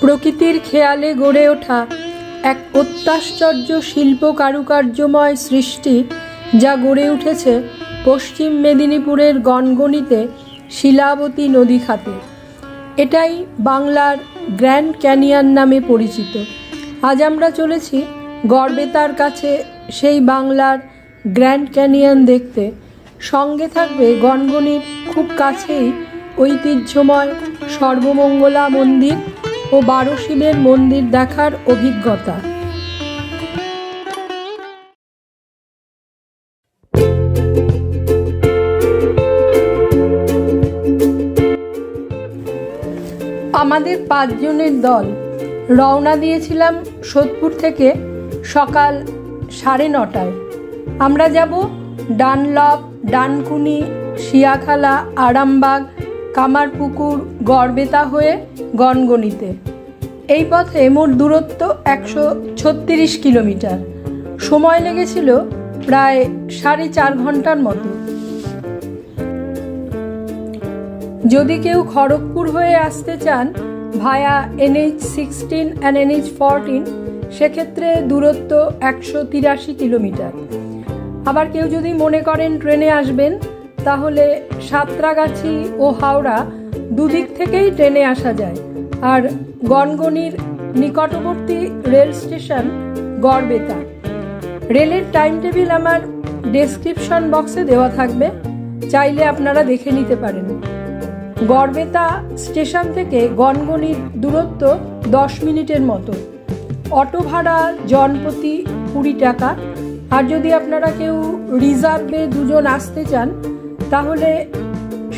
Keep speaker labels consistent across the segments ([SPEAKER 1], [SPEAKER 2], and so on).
[SPEAKER 1] প্রকৃতির খেয়ালে গড়ে ওঠা এক অত্যাশ্চর্য শিল্প কারুকার্যময় সৃষ্টি যা গড়ে উঠেছে পশ্চিম মেদিনীপুরের গনগনিতে শিলাবতী নদী খাতে। এটাই বাংলার গ্র্যান্ড ক্যানিয়ন নামে পরিচিত। আজ আমরা চলেছি গড়বেতার কাছে সেই বাংলার গ্র্যান্ড ক্যানিয়ন দেখতে। সঙ্গে থাকবে গনগনির খুব কাছেই ঐতিহ্যময় সর্বমঙ্গলা মন্দির ও 12 শিবের মন্দির দেখার অভিজ্ঞতা। আমাদের 5 জনের দল রওনা দিয়েছিলাম সোদপুর থেকে সকাল 9:30টায়। আমরা যাব ডানলপ, ডানকুনি, শিয়াখালা, আরামবাগ, কামারপুকুর, গড়বেতা হয়ে গনগনিতে। এই পথে মোট দূরত্ব 136 কিলোমিটার। সময় লেগেছিল প্রায় 4.5 ঘন্টার মতো। যদি কেউ খড়গপুর হয়ে আসতে চান ভায়া NH16 and NH14, সেক্ষেত্রে দূরত্ব 183 কিলোমিটার। আবার কেউ যদি মনে করেন ট্রেনে আসবেন, তাহলে সাঁতরাগাছি ও হাওড়া দুদিক থেকেই ট্রেনে আসা যায়। আর গনগনির নিকটবর্তী রেল স্টেশন গড়বেতা। রেলের টাইম টেবিল আমার ডেসক্রিপশন বক্সে দেওয়া থাকবে, চাইলে আপনারা দেখে নিতে পারেন। গড়বেতা স্টেশন থেকে গনগনির দূরত্ব 10 মিনিটের মতো। অটো ভাড়া জনপ্রতি 20 টাকা। আর যদি আপনারা কেউ রিজার্ভে 2 জন আসতে চান, তাহলে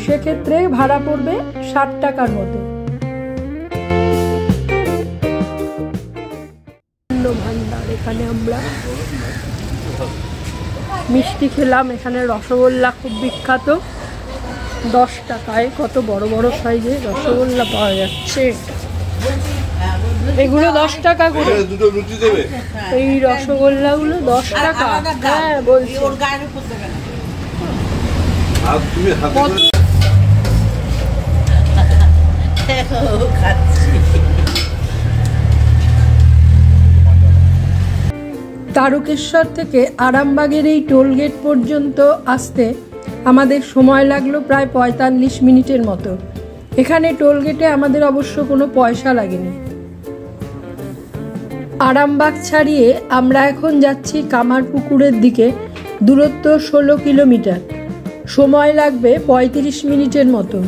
[SPEAKER 1] সেক্ষেত্রে ভাড়া পড়বে 60 টাকার মতো। ভান্ডার, এখানে আমরা মিষ্টি খেলাম। এখানে রসগোল্লা খুব বিখ্যাত। 10 টাকায় কত বড় বড় সাইজে রসগোল্লা পাওয়া যাচ্ছে। এগুলো 10 টাকা করে। এই রসগোল্লাগুলো 10 টাকা। হ্যাঁ বলছি। তারকেশ্বর থেকে আরামবাগের এই টোলগেট পর্যন্ত আসতে আমাদের সময় লাগলো প্রায় 45 মিনিটের মতো। এখানে টোলগেটে আমাদের অবশ্য কোনো পয়সা লাগেনি। আরামবাগ ছাড়িয়ে আমরা এখন যাচ্ছি কামারপুকুরের দিকে। দূরত্ব 16 কিলোমিটার। সময় লাগবে 35 মিনিটের মতো।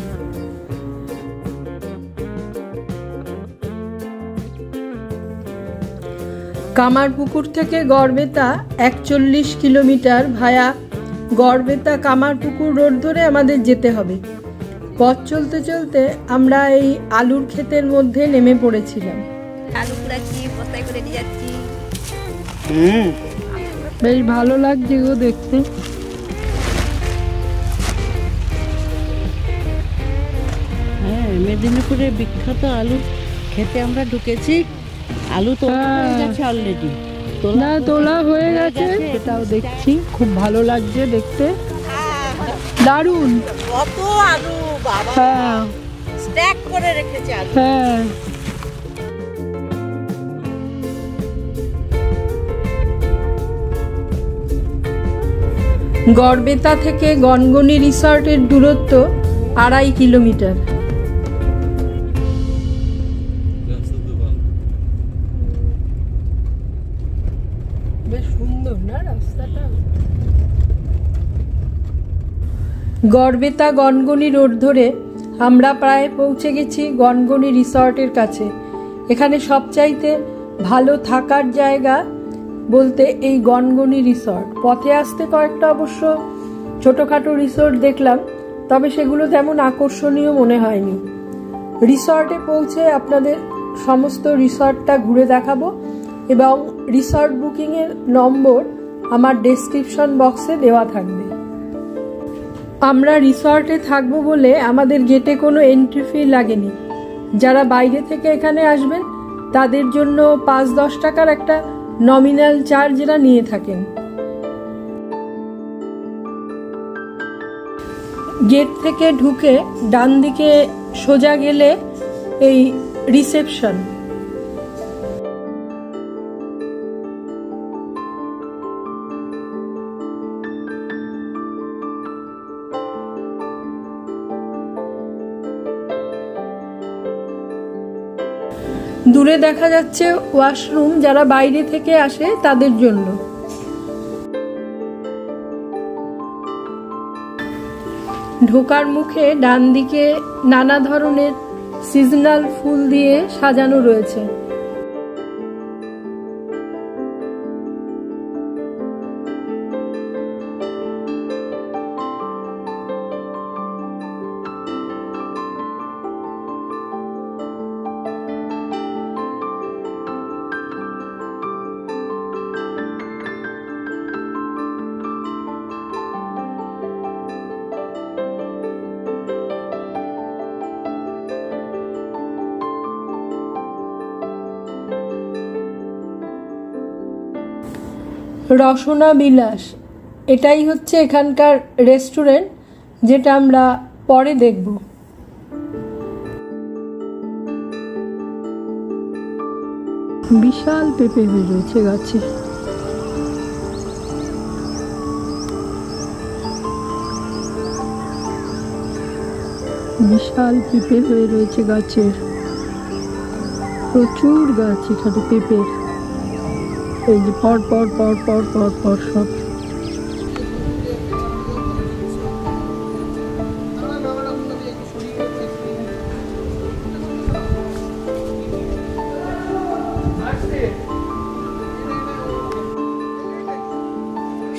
[SPEAKER 1] কামারপুকুর থেকে গড়বেতা 41 কিলোমিটার। ভায়া গড়বেতা কামারপুকুর রোড ধরে আমাদের যেতে হবে। পথ চলতে চলতে আমরা এই আলুর ক্ষেতের মধ্যে নেমে পড়েছিলাম। বেশ ভালো লাগছে গো দেখতে।
[SPEAKER 2] হ্যাঁ, মেদিনীপুরের বিখ্যাত আলু খেতে আমরা ঢুকেছি। আলু তোলা হয়ে গেছে অলরেডি।
[SPEAKER 1] তোলা হয়ে গেছে, সেটাও দেখছি। খুব ভালো লাগছে দেখতে। দারুণ
[SPEAKER 2] কত আলু বাবা।
[SPEAKER 1] হ্যাঁ,
[SPEAKER 2] স্ট্যাক করে রেখেছে আলু।
[SPEAKER 1] হ্যাঁ, গড়বেতা থেকে গনগনি রিসর্টের দূরত্ব 2.5 কিলোমিটার। বেশ সুন্দর না রাস্তাটা। গড়বেতা গনগনি রোড ধরে আমরা প্রায় পৌঁছে গেছি গনগনি রিসর্টের কাছে। এখানে সবচাইতে ভালো থাকার জায়গা বলতে এই গনগনি রিসর্ট। পথে আসতে কয়েকটা অবশ্য ছোটখাটো রিসর্ট দেখলাম, তবে সেগুলো তেমন আকর্ষণীয় মনে হয়নি। রিসর্টে পৌঁছে আপনাদের সমস্ত রিসর্টটা ঘুরে দেখাবো এবং রিসর্ট বুকিংয়ের নম্বর আমার ডেসক্রিপশন বক্সে দেওয়া থাকবে। আমরা রিসর্টে থাকবো বলে আমাদের গেটে কোনো এন্ট্রি ফি লাগেনি। যারা বাইরে থেকে এখানে আসবেন তাদের জন্য 5-10 টাকার একটা নমিনাল চার্জ এরা নিয়ে থাকেন। গেট থেকে ঢুকে ডান দিকে সোজা গেলে এই রিসেপশন, দূরে দেখা যাচ্ছে ওয়াশরুম, যারা বাইরে থেকে আসে তাদের জন্য। ঢোকার মুখে ডান দিকে নানা ধরনের সিজনাল ফুল দিয়ে সাজানো রয়েছে। রসনা বিলাস, এটাই হচ্ছে এখানকার রেস্টুরেন্ট, যেটা আমরা পরে দেখব। বিশাল পেঁপে রয়েছে গাছে। বিশাল পেঁপে হয়ে রয়েছে গাছের, প্রচুর গাছ এখানে পেঁপের। এই যে পর পর পর পর পর পর সব।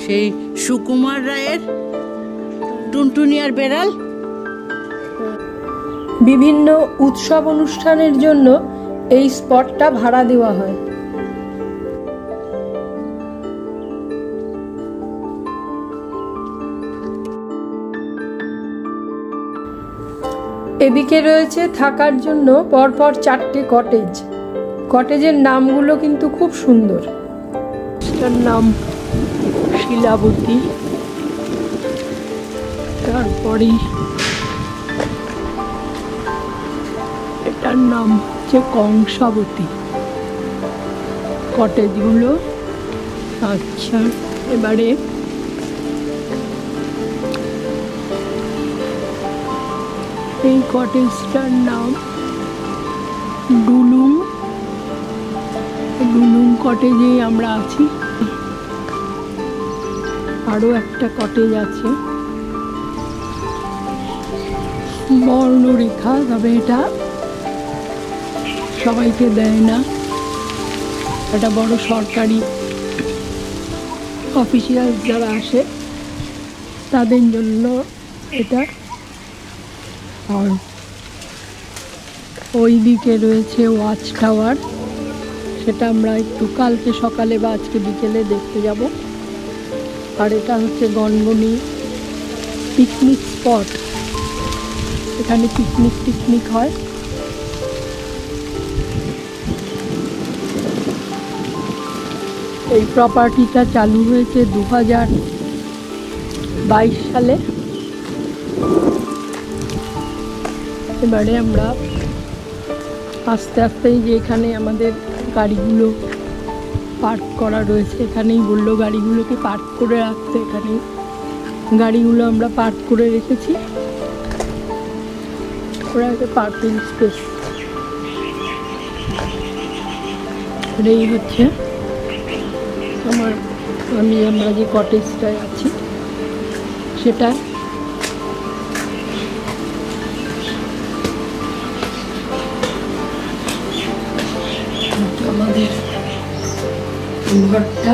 [SPEAKER 2] সেই সুকুমার রায়ের টুনটুনি আর বেড়াল।
[SPEAKER 1] বিভিন্ন উৎসব অনুষ্ঠানের জন্য এই স্পটটা ভাড়া দেওয়া হয়। এদিকে রয়েছে থাকার জন্য পরপর 4টে কটেজ। কটেজের নামগুলো কিন্তু খুব সুন্দর। এটার নাম শিলাবতী, তারপরে এটার নাম হচ্ছে কংসাবতী কটেজগুলো। আচ্ছা, এবারে এই কটেজটার নাম ডুলুং। ডুলুং কটেজে আমরা আছি। আরো একটা কটেজ আছে বর্ণরেখা, তবে এটা সবাইকে দেয় না, এটা বড় সরকারি অফিসিয়াল যারা আসে তাদের জন্য এটা। আর ওই দিকে রয়েছে ওয়াচ টাওয়ার, সেটা আমরা একটু কালকে সকালে বা আজকে বিকেলে দেখতে যাব। আর এটা হচ্ছে গনগনি পিকনিক স্পট, এখানে পিকনিক হয়। এই প্রপার্টিটা চালু হয়েছে 2022 সালে। এবারে আমরা আস্তে আস্তেই, যে এখানে আমাদের গাড়িগুলো পার্ক করা রয়েছে, এখানেই বললো গাড়িগুলোকে পার্ক করে রাখতে। এখানেই গাড়িগুলো আমরা পার্ক করে রেখেছি, ওরা একটা পার্কিং স্পেস। এই হচ্ছে আমরা যে কটেজটায় আছি সেটা। আমাদের ঘরটা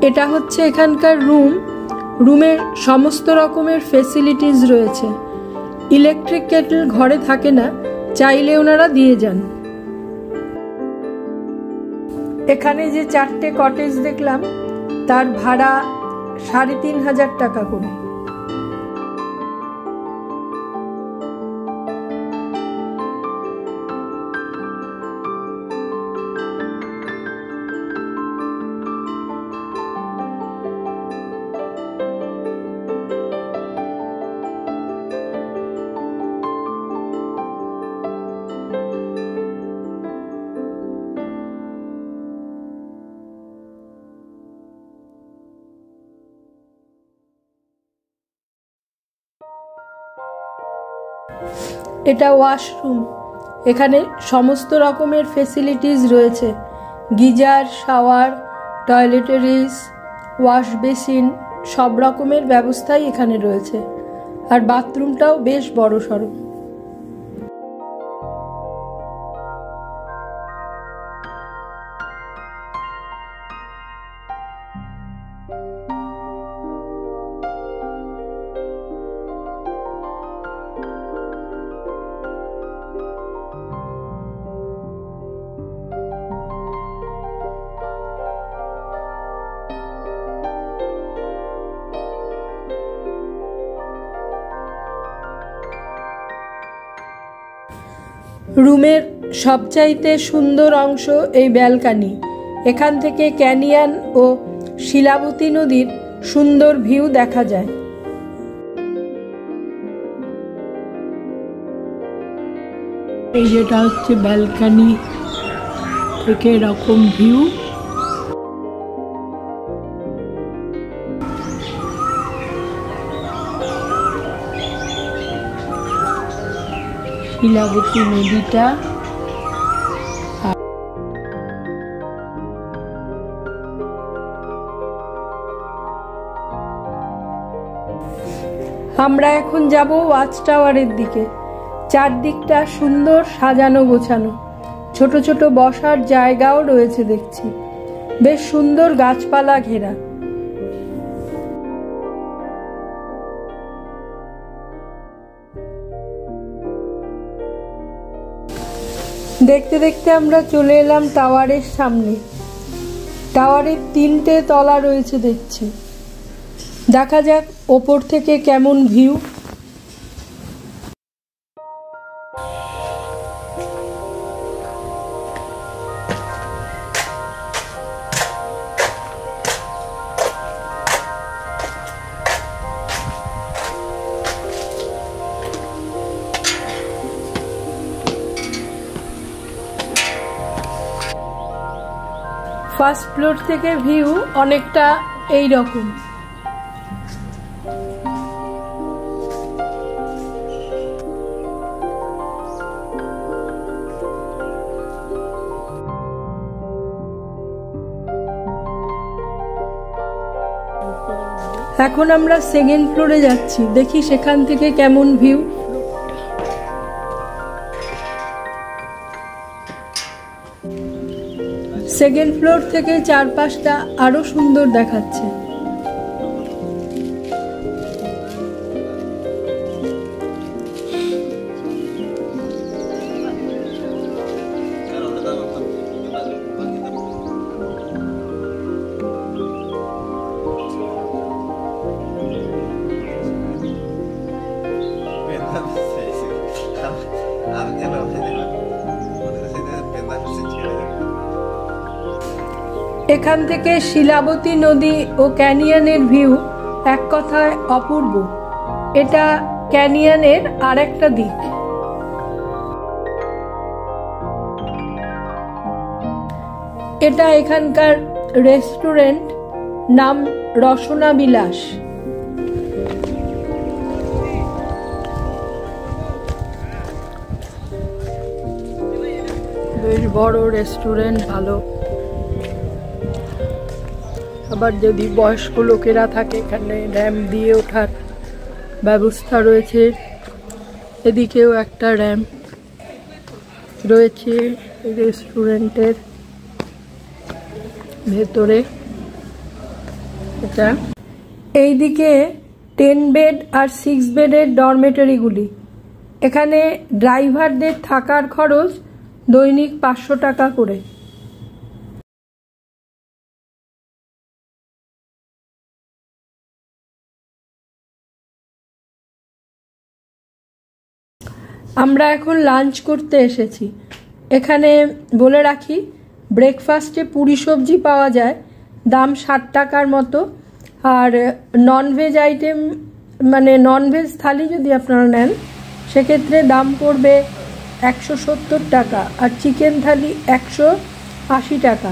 [SPEAKER 1] এটা হচ্ছে এখানকার রুমের সমস্ত রকমের ফেসিলিটিস রয়েছে। ইলেকট্রিক কেটল ঘরে থাকে না, চাইলে ওনারা দিয়ে যান। এখানে যে 4টে কটেজ দেখলাম তার ভাড়া 3500 টাকা করে। এটা ওয়াশরুম। এখানে সমস্ত রকমের ফেসিলিটিস রয়েছে, geyser, shower, toiletries, wash basin, সব রকমের ব্যবস্থাই এখানে রয়েছে। আর বাথরুমটাও বেশ বড়সড়। রুমের সবচাইতে সুন্দর অংশ এই ব্যালকনি। এখান থেকে ক্যানিয়ন ও শিলাবতী নদীর সুন্দর ভিউ দেখা যায়। এই যেটা হচ্ছে ব্যালকনি থেকে এরকম ভিউ। শিলাবতী নদীটা আমরা এখন যাব ওয়াচ টাওয়ারের দিকে। চারদিকটা সুন্দর সাজানো গোছানো, ছোট ছোট বসার জায়গাও রয়েছে দেখছি, বেশ সুন্দর গাছপালা ঘেরা। দেখতে দেখতে আমরা চলে এলাম টাওয়ারের সামনে। টাওয়ারের 3টে তলা রয়েছে দেখছি, দেখা যাক ওপর থেকে কেমন ভিউ। ফার্স্ট ফ্লোর থেকে ভিউ অনেকটা এই রকম। এখন আমরা সেকেন্ড ফ্লোরে যাচ্ছি, দেখি সেখান থেকে কেমন ভিউ। সেকেন্ড ফ্লোর থেকে চারপাশটা আরো সুন্দর দেখাচ্ছে। এখান থেকে শিলাবতী নদী ও ক্যানিয়নের ভিউ এক কথায় অপূর্ব। এটা ক্যানিয়নের আরেকটা দিক। এটা এখানকার রেস্টুরেন্ট, নাম রসনা বিলাস। বেশ বড় রেস্টুরেন্ট, ভালো। আবার যদি বয়স্ক লোকেরা থাকে, এখানে র্যাম্প দিয়ে ওঠার ব্যবস্থা রয়েছে। এদিকেও একটা র্যাম্প রয়েছে রেস্টুরেন্টের ভেতরে। এটা এইদিকে 10 বেড আর 6 বেডের ডরমেটরিগুলি। এখানে ড্রাইভারদের থাকার খরচ দৈনিক 500 টাকা করে। আমরা এখন লাঞ্চ করতে এসেছি। এখানে বলে রাখি, ব্রেকফাস্টে পুরি সবজি পাওয়া যায়, দাম 60 টাকার মতো। আর ননভেজ আইটেম, মানে ননভেজ থালি যদি আপনারা নেন, সেক্ষেত্রে দাম পড়বে 170 টাকা। আর চিকেন থালি 180 টাকা।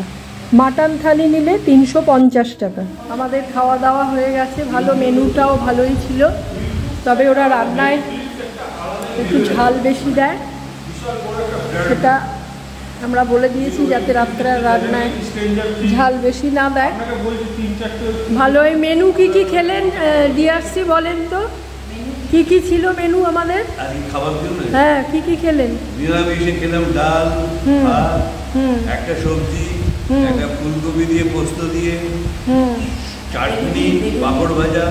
[SPEAKER 1] মাটন থালি নিলে 350 টাকা। আমাদের খাওয়া দাওয়া হয়ে গেছে, ভালো, মেনুটাও ভালোই ছিল। তবে ওরা রান্নায় একটু ঝাল বেশি দেয়, সেটা আমরা বলে দিয়েছি যাতে রাত্রে রান্নায় ঝাল বেশি না দেয়। ভালো। এই মেনু কি কি খেলেন ডিআরসি বলেন তো, কি কি ছিল মেনু আমাদের? হ্যাঁ, কি কি খেলেন?
[SPEAKER 3] নিরামিষে খেলাম ডাল, ভাত, একটা সবজি, একটা ফুলকপি দিয়ে পোস্ত দিয়ে, চাটনি, পাঁপড় ভাজা,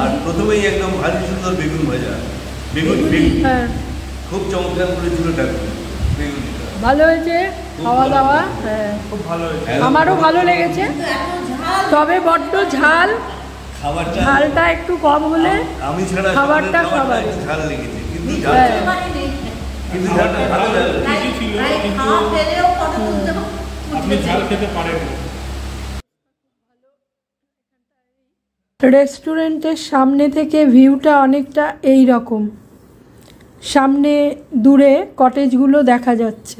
[SPEAKER 3] আর প্রথমেই একদম ভারী সুন্দর বেগুন ভাজা। বেগুন
[SPEAKER 1] হ্যাঁ,
[SPEAKER 3] খুব চমৎকার করেছিল বেগুন।
[SPEAKER 1] ভালো হয়েছে খাওয়া দাওয়া। হ্যাঁ,
[SPEAKER 3] খুব ভালো হয়েছে,
[SPEAKER 1] আমারও ভালো লেগেছে, তবে বড্ড ঝাল, ঝালটা একটু কম হলে
[SPEAKER 3] আমি ছাড়া
[SPEAKER 1] খাবারটা খাবার
[SPEAKER 3] ঝাল লেগেছে, কিন্তু ঝাল খেতে পারেন।
[SPEAKER 1] রেস্টুরেন্টের সামনে থেকে ভিউটা অনেকটা এই রকম, সামনে দূরে কটেজগুলো দেখা যাচ্ছে।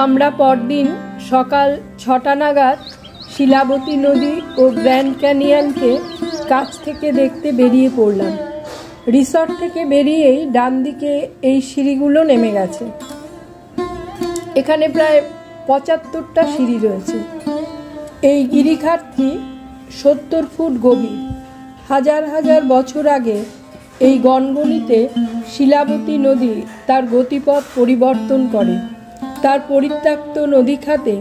[SPEAKER 1] আমরা পরদিন সকাল 6টা নাগাদ শিলাবতী নদী ও গ্র্যান্ড ক্যানিয়নকে কাছ থেকে দেখতে বেরিয়ে পড়লাম। রিসর্ট থেকে বেরিয়েই ডান দিকে এই সিঁড়িগুলো নেমে গেছে। এখানে প্রায় 75টা সিঁড়ি রয়েছে। এই গিরিখাতটি 70 ফুট গভীর। হাজার হাজার বছর আগে এই গনগনিতে শিলাবতী নদী তার গতিপথ পরিবর্তন করে। তার পরিত্যক্ত নদীখাতে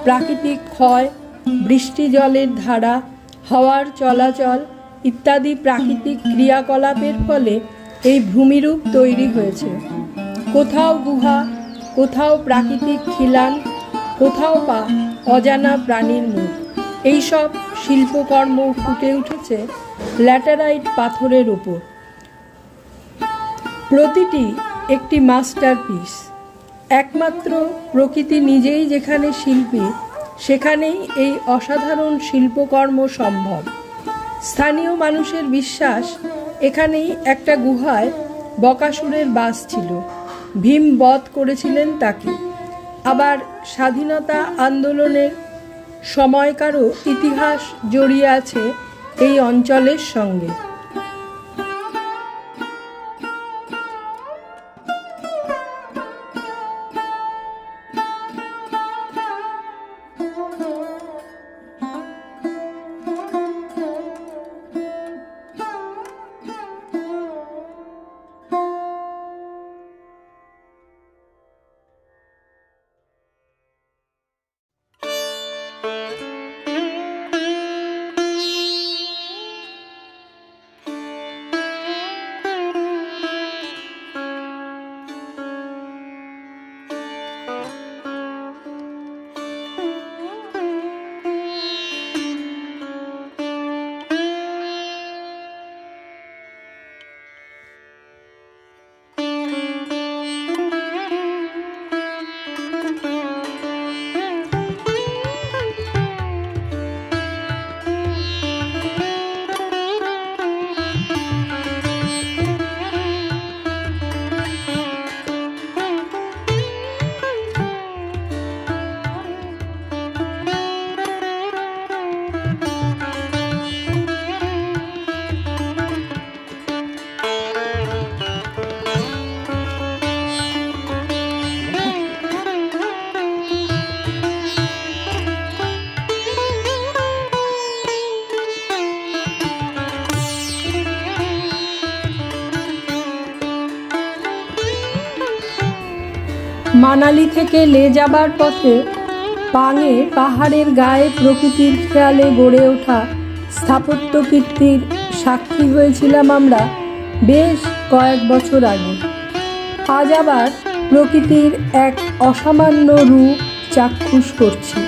[SPEAKER 1] প্রাকৃতিক ক্ষয়, বৃষ্টি জলের ধারা, হাওয়ার চলাচল ইত্যাদি প্রাকৃতিক ক্রিয়াকলাপের ফলে এই ভূমিরূপ তৈরি হয়েছে। কোথাও গুহা, কোথাও প্রাকৃতিক খিলান, কোথাও বা অজানা প্রাণীর মুখ। এইসব শিল্পকর্ম ফুটে উঠেছে ল্যাটেরাইট পাথরের উপর। প্রতিটি একটি মাস্টারপিস। একমাত্র প্রকৃতি নিজেই যেখানে শিল্পী, সেখানেই এই অসাধারণ শিল্পকর্ম সম্ভব। স্থানীয় মানুষের বিশ্বাস, এখানেই একটা গুহায় বকাসুরের বাস ছিল। ভীম বধ করেছিলেন তাকে। আবার স্বাধীনতা আন্দোলনের সময়কারও ইতিহাস জড়িয়ে আছে এই অঞ্চলের সঙ্গে। মানালি থেকে লে যাবার পথে পাঙে পাহাড়ের গায়ে প্রকৃতির খেয়ালে গড়ে ওঠা স্থাপত্য কীর্তির সাক্ষী হয়েছিলাম আমরা বেশ কয়েক বছর আগে। আজ আবার প্রকৃতির এক অসামান্য রূপ চাক্ষুষ করছি।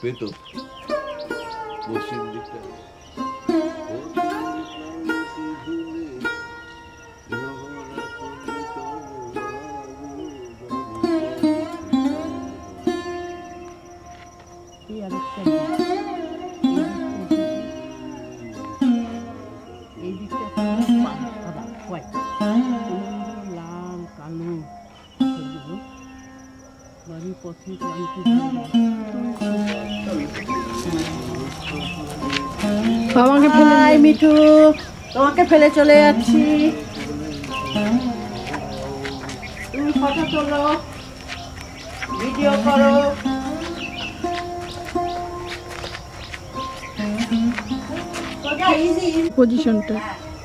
[SPEAKER 3] পেত পশ্চিম দিকটা।
[SPEAKER 2] লাল কালো বাড়ির পথে
[SPEAKER 1] আমাকে ফেলে
[SPEAKER 2] মিঠু, তোমাকে ফেলে চলে যাচ্ছি। তুমি ফটো তোলো, ভিডিও করো।
[SPEAKER 1] পজিশনটা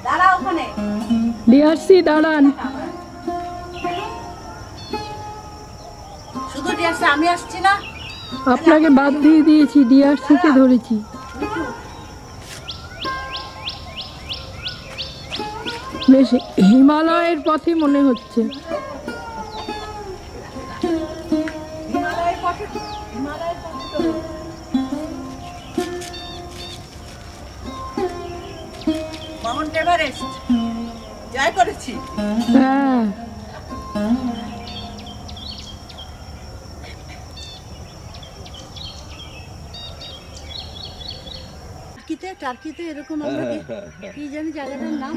[SPEAKER 2] দাঁড়া ওখানে,
[SPEAKER 1] ডিআরসি দাঁড়ান।
[SPEAKER 2] শুধু ডিআরসি, আমি আসছি না।
[SPEAKER 1] আপনাকে বাদ দিয়ে দিয়েছি, ডিআরসি কে ধরেছি। বেশ হিমালয়ের পথই মনে হচ্ছে।
[SPEAKER 2] মাউন্ট এভারেস্ট জয় করেছি।
[SPEAKER 1] হ্যাঁ,
[SPEAKER 2] টার্কিতে এরকম আমরা কি জানি জায়গাটার নাম।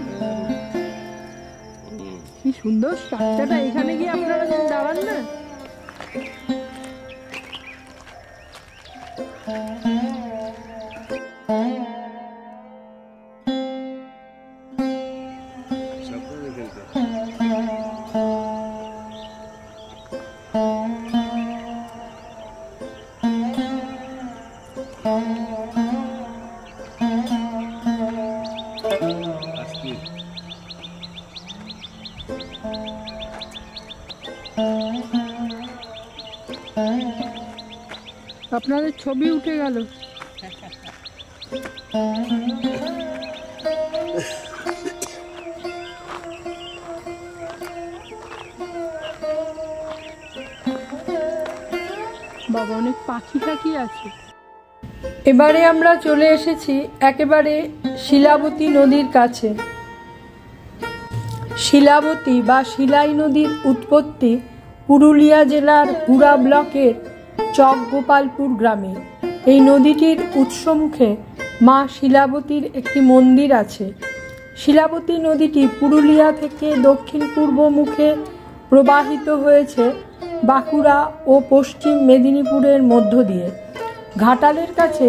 [SPEAKER 1] কি সুন্দর স্ট্রাকচারটা। এখানে গিয়ে আপনারা দাঁড়ান না। আপনাদের ছবি উঠে গেল। বাবা, অনেক পাখি টাখি আছে। এবারে আমরা চলে এসেছি একেবারে শিলাবতী নদীর কাছে। শিলাবতী বা শিলাই নদীর উৎপত্তি পুরুলিয়া জেলার হুড়া ব্লকের চকগোপালপুর গ্রামে। এই নদীটির উৎসমুখে মা শিলাবতীর একটি মন্দির আছে। শিলাবতী নদীটি পুরুলিয়া থেকে দক্ষিণ পূর্ব মুখে প্রবাহিত হয়েছে বাঁকুড়া ও পশ্চিম মেদিনীপুরের মধ্য দিয়ে। ঘাটালের কাছে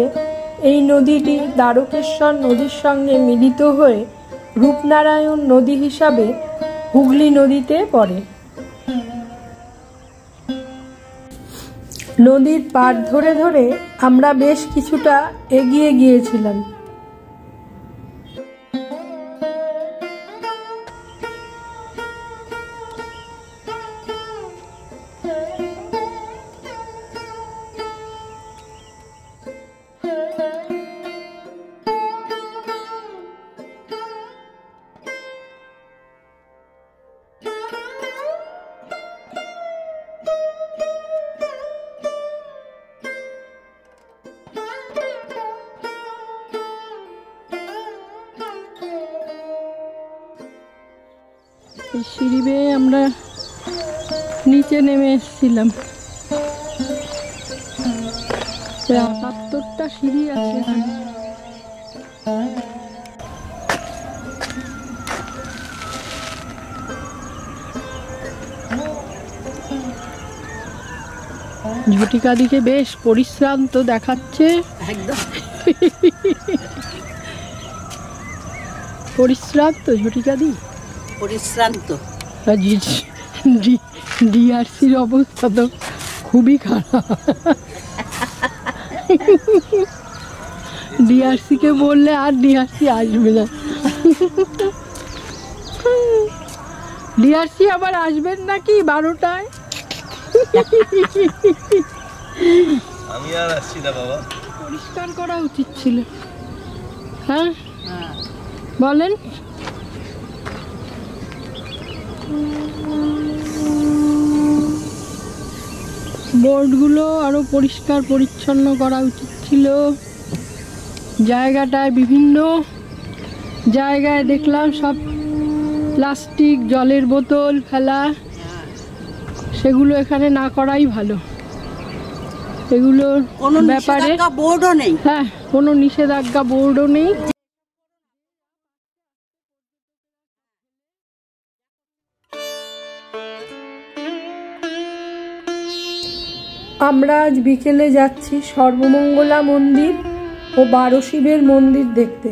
[SPEAKER 1] এই নদীটি দ্বারকেশ্বর নদীর সঙ্গে মিলিত হয়ে রূপনারায়ণ নদী হিসাবে হুগলি নদীতে পড়ে। নদীর পাড় ধরে ধরে আমরা বেশ কিছুটা এগিয়ে গিয়েছিলাম। সিঁড়ি বেয়ে আমরা নিচে নেমে এসেছিলাম। ৭৮টা সিঁড়ি আছে। ঝটিকাদিকে বেশ পরিশ্রান্ত দেখাচ্ছে।
[SPEAKER 2] একদম
[SPEAKER 1] পরিশ্রান্ত ঝটিকাদি,
[SPEAKER 2] পরিশ্রান্ত।
[SPEAKER 1] ডিআরসির অবস্থা তো খুবই খারাপ। ডিআরসি কে বললে আর ডিআরসি আসবে না। ডিআরসি আবার আসবেন নাকি 12টায়?
[SPEAKER 3] আমি আর আসছি না বাবা।
[SPEAKER 1] পরিষ্কার করা উচিত ছিল। হ্যাঁ বলেন। বোর্ডগুলো আরও পরিষ্কার পরিচ্ছন্ন করা উচিত ছিল। জায়গাটায় বিভিন্ন জায়গায় দেখলাম সব প্লাস্টিক, জলের বোতল ফেলা, সেগুলো এখানে না করাই ভালো। এগুলোর ব্যাপারে
[SPEAKER 2] বোর্ডও নেই।
[SPEAKER 1] হ্যাঁ, কোনো নিষেধাজ্ঞা বোর্ডও নেই। আমরা আজ বিকেলে যাচ্ছি সর্বমঙ্গলা মন্দির ও 12 শিবের মন্দির দেখতে।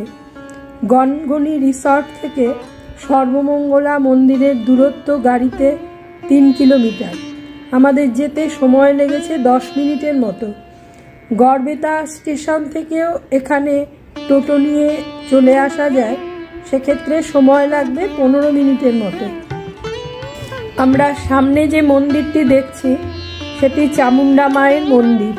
[SPEAKER 1] গনগনি রিসর্ট থেকে সর্বমঙ্গলা মন্দিরের দূরত্ব গাড়িতে 3 কিলোমিটার। আমাদের যেতে সময় লেগেছে 10 মিনিটের মতো। গড়বেতা স্টেশন থেকেও এখানে টোটো নিয়ে চলে আসা যায়, সেক্ষেত্রে সময় লাগবে 15 মিনিটের মতো। আমরা সামনে যে মন্দিরটি দেখছি সেটি চামুন্ডা মায়ের মন্দির।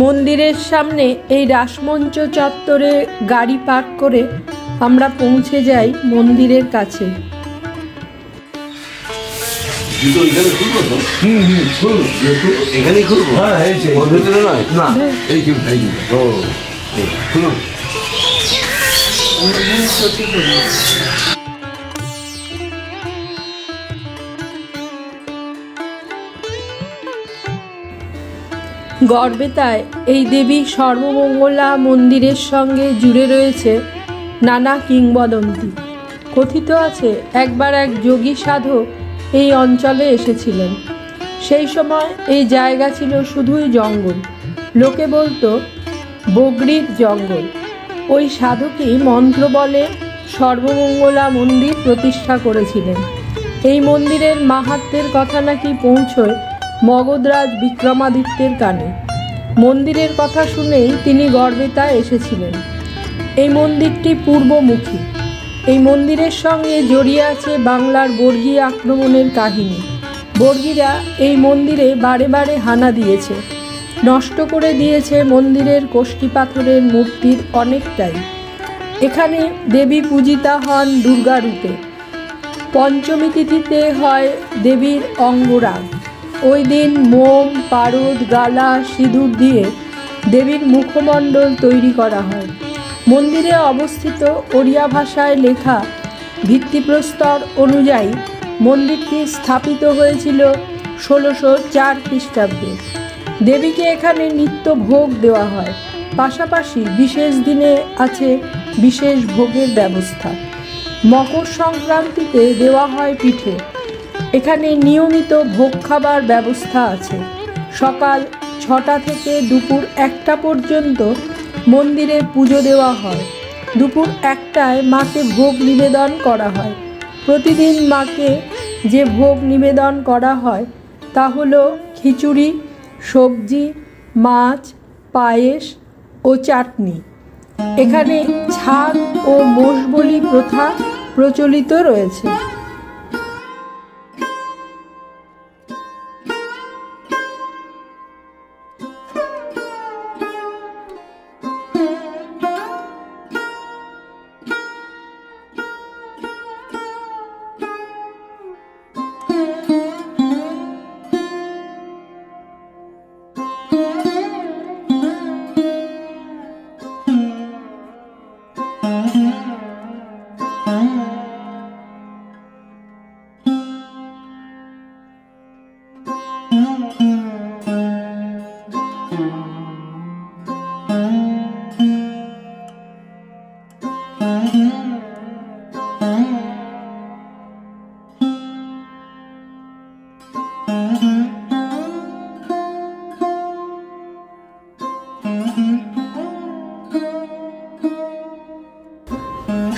[SPEAKER 1] মন্দিরের সামনে এই রাসমঞ্চ চত্বরে গাড়ি পার্ক করে আমরা পৌঁছে যাই মন্দিরের কাছে। গড়বেতায় এই দেবী সর্বমঙ্গলা মন্দিরের সঙ্গে জুড়ে রয়েছে নানা কিংবদন্তি। কথিত আছে একবার এক যোগী সাধক এই অঞ্চলে এসেছিলেন। সেই সময় এই জায়গা ছিল শুধুই জঙ্গল, লোকে বলতো বগরির জঙ্গল। ওই সাধকই মন্ত্র বলে সর্বমঙ্গলা মন্দির প্রতিষ্ঠা করেছিলেন। এই মন্দিরের মাহাত্ম্যের কথা নাকি পৌঁছয় মগধরাজ বিক্রমাদিত্যের কানে। মন্দিরের কথা শুনেই তিনি গড়বেতায় এসেছিলেন। এই মন্দিরটি পূর্বমুখী। এই মন্দিরের সঙ্গে জড়িয়ে আছে বাংলার বর্গী আক্রমণের কাহিনী। বর্গীরা এই মন্দিরে বারে বারে হানা দিয়েছে, নষ্ট করে দিয়েছে মন্দিরের কোষ্ঠী পাথরের মূর্তির অনেকটাই। এখানে দেবী পূজিতা হন দুর্গা রূপে। পঞ্চমী তিথিতে হয় দেবীর অঙ্গরাগ। ওই দিন মোম, পারদ, গালা, সিঁদুর দিয়ে দেবীর মুখমণ্ডল তৈরি করা হয়। মন্দিরে অবস্থিত ওড়িয়া ভাষায় লেখা ভিত্তিপ্রস্তর অনুযায়ী মন্দিরটি স্থাপিত হয়েছিল 1604 খ্রিস্টাব্দে। দেবীকে এখানে নিত্য ভোগ দেওয়া হয়, পাশাপাশি বিশেষ দিনে আছে বিশেষ ভোগের ব্যবস্থা। মকর সংক্রান্তিতে দেওয়া হয় পিঠে। এখানে নিয়মিত ভোগ খাবার ব্যবস্থা আছে। সকাল 6টা থেকে দুপুর 1টা পর্যন্ত মন্দিরে পুজো দেওয়া হয়। দুপুর 1টায় মাকে ভোগ নিবেদন করা হয়। প্রতিদিন মাকে যে ভোগ নিবেদন করা হয় তা হলো খিচুড়ি, সবজি, মাছ, পায়েস ও চাটনি। এখানে ছাগ ও মোষবলি প্রথা প্রচলিত রয়েছে।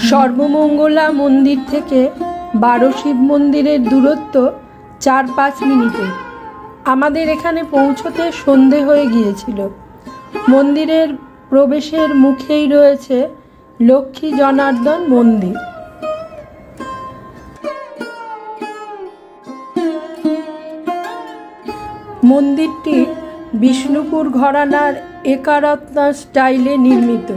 [SPEAKER 1] সর্বমঙ্গলা মন্দির থেকে 12 শিব মন্দিরের দূরত্ব 4-5 মিনিটে। আমাদের এখানে পৌঁছতে সন্ধে হয়ে গিয়েছিল। মন্দিরের প্রবেশের মুখেই রয়েছে লক্ষ্মী জনার্দন মন্দির। মন্দিরটি বিষ্ণুপুর ঘরানার একারত্না স্টাইলে নির্মিত।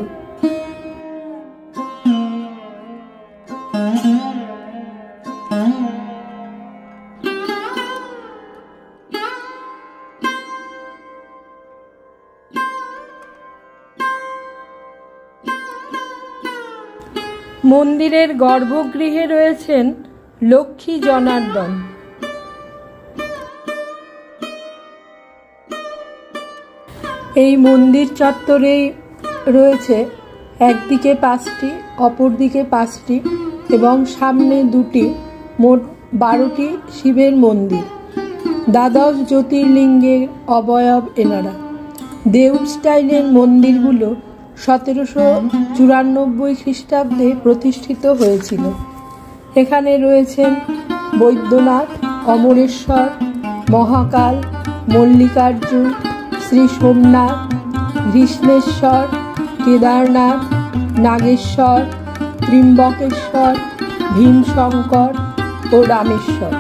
[SPEAKER 1] মন্দিরের গর্ভগৃহে রয়েছেন লক্ষ্মী জনার্দন। এই মন্দির চত্বরেই রয়েছে একদিকে 5টি, অপরদিকে 5টি এবং সামনে 2টি, মোট 12টি শিবের মন্দির। দ্বাদশ জ্যোতির্লিঙ্গের অবয়ব এনারা। দেউল স্টাইলের মন্দিরগুলো 1794 খ্রিস্টাব্দে প্রতিষ্ঠিত হয়েছিল। এখানে রয়েছেন বৈদ্যনাথ, অমরেশ্বর, মহাকাল, মল্লিকার্জুন, শ্রী সোমনাথ, কৃষ্ণেশ্বর, কেদারনাথ, নাগেশ্বর, ত্রিম্বকেশ্বর, ভীমশঙ্কর ও রামেশ্বর।